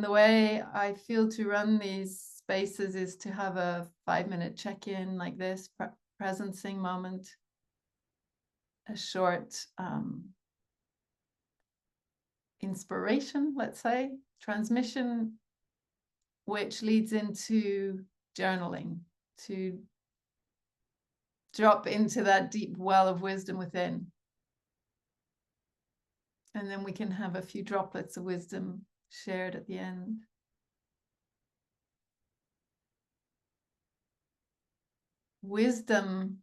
And the way I feel to run these spaces is to have a 5-minute check-in like this, presencing moment, a short inspiration, let's say, transmission, which leads into journaling, to drop into that deep well of wisdom within. And then we can have a few droplets of wisdom shared at the end. Wisdom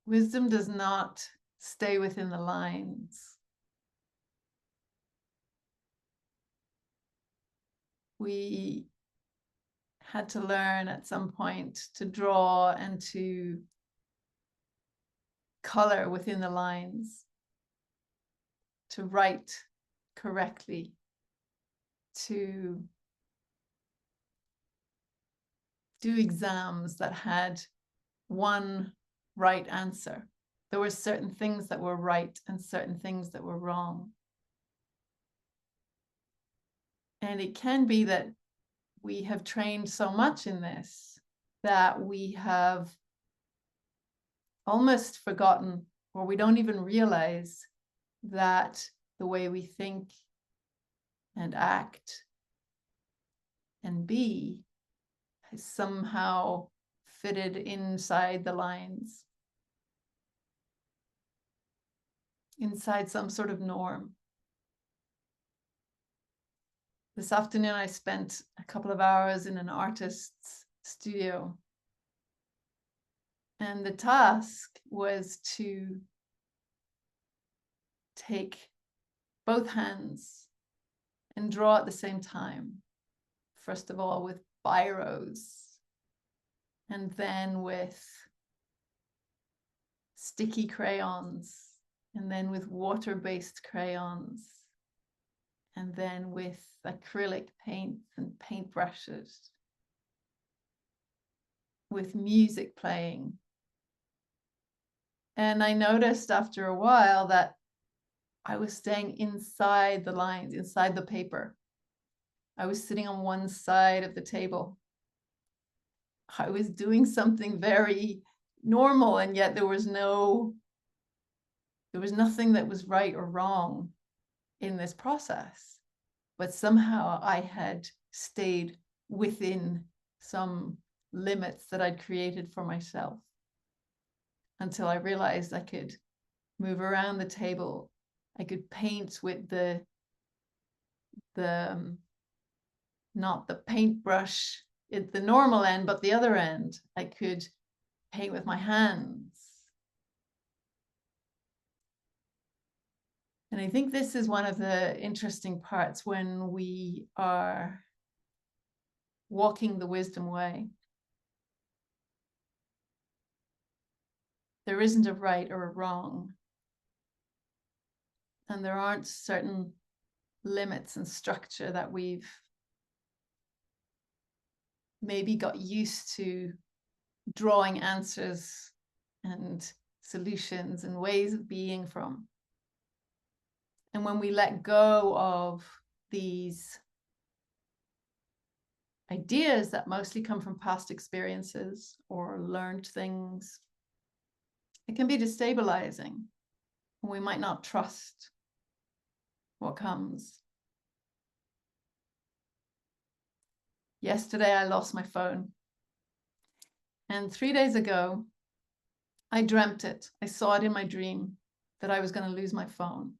does not stay within the lines. We had to learn at some point to draw and to color within the lines, to write correctly, to do exams that had one right answer. There were certain things that were right and certain things that were wrong. And it can be that we have trained so much in this that we have almost forgotten, or we don't even realize that the way we think and act and be has somehow fitted inside the lines, inside some sort of norm. This afternoon, I spent a couple of hours in an artist's studio. And the task was to take both hands and draw at the same time. First of all, with biros, and then with sticky crayons, and then with water-based crayons, and then with acrylic paints and paintbrushes, with music playing. And I noticed after a while that I was staying inside the lines, inside the paper. I was sitting on one side of the table. I was doing something very normal, and yet there was nothing that was right or wrong in this process. But somehow I had stayed within some limits that I'd created for myself, until I realized I could move around the table. I could paint with the not the paintbrush at the normal end, but the other end. I could paint with my hands. And I think this is one of the interesting parts when we are walking the wisdom way. There isn't a right or a wrong. And there aren't certain limits and structure that we've maybe got used to drawing answers and solutions and ways of being from. And when we let go of these ideas that mostly come from past experiences or learned things, it can be destabilizing. We might not trust what comes. Yesterday, I lost my phone. And 3 days ago, I dreamt it. I saw it in my dream that I was going to lose my phone.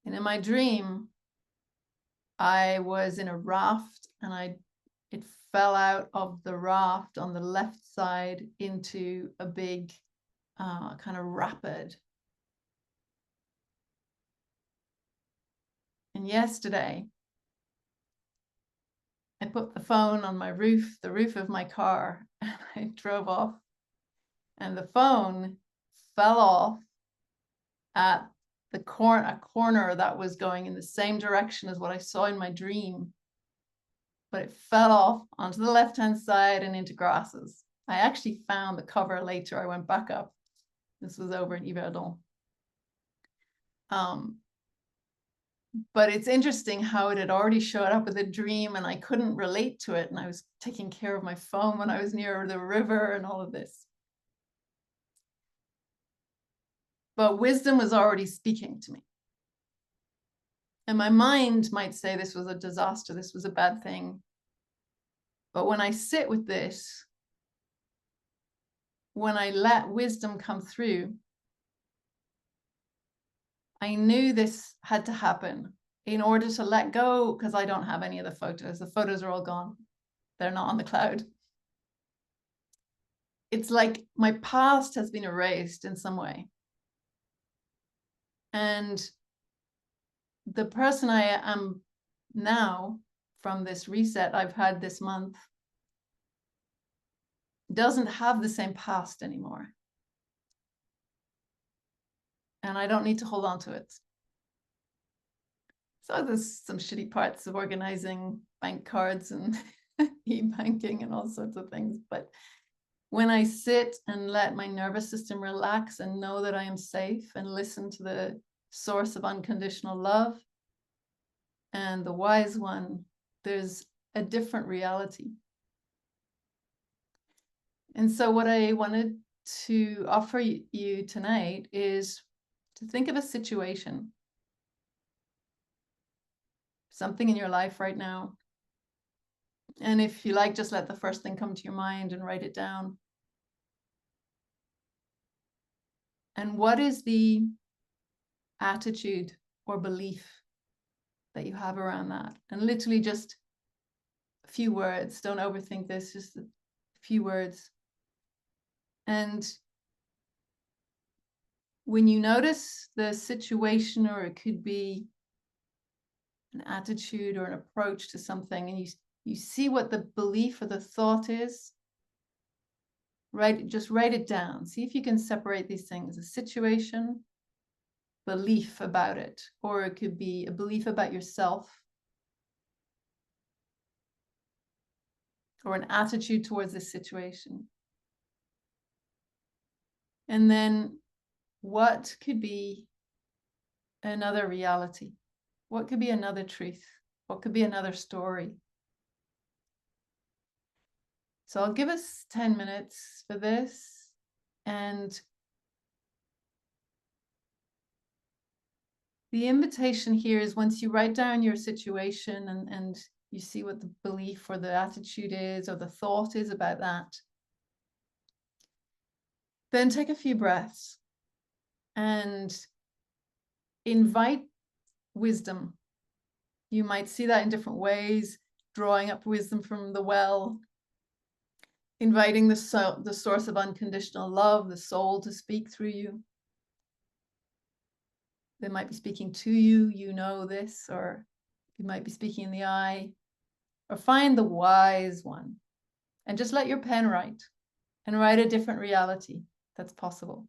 And in my dream, I was in a raft, and it fell out of the raft on the left side into a big kind of rapid. And yesterday, I put the phone on my roof, the roof of my car, and I drove off. And the phone fell off at a corner that was going in the same direction as what I saw in my dream. But it fell off onto the left-hand side and into grasses. I actually found the cover later. I went back up. This was over in Yverdon. But it's interesting how it had already showed up with a dream and I couldn't relate to it. And I was taking care of my phone when I was near the river and all of this. But wisdom was already speaking to me. And my mind might say this was a disaster, this was a bad thing. But when I sit with this, when I let wisdom come through, I knew this had to happen in order to let go, because I don't have any of the photos. The photos are all gone. They're not on the cloud. It's like my past has been erased in some way. And the person I am now, from this reset I've had this month, doesn't have the same past anymore. And I don't need to hold on to it. So there's some shitty parts of organizing bank cards and e-banking and all sorts of things. But when I sit and let my nervous system relax and know that I am safe and listen to the source of unconditional love and the wise one, there's a different reality. And so what I wanted to offer you tonight is to think of a situation, something in your life right now. And if you like, just let the first thing come to your mind and write it down. And what is the attitude or belief that you have around that? And literally just a few words. Don't overthink this, just a few words. And when you notice the situation, or it could be an attitude or an approach to something, and you see what the belief or the thought is, just write it down. See if you can separate these things: a situation, belief about it, or it could be a belief about yourself, or an attitude towards this situation. And then what could be another reality? What could be another truth? What could be another story? So I'll give us 10 minutes for this. And the invitation here is, once you write down your situation and you see what the belief or the attitude is or the thought is about that, then take a few breaths and invite wisdom. You might see that in different ways: drawing up wisdom from the well, inviting the source of unconditional love, the soul, to speak through you. They might be speaking to you, you know this, or you might be speaking in the eye. Or find the wise one and just let your pen write, and write a different reality that's possible.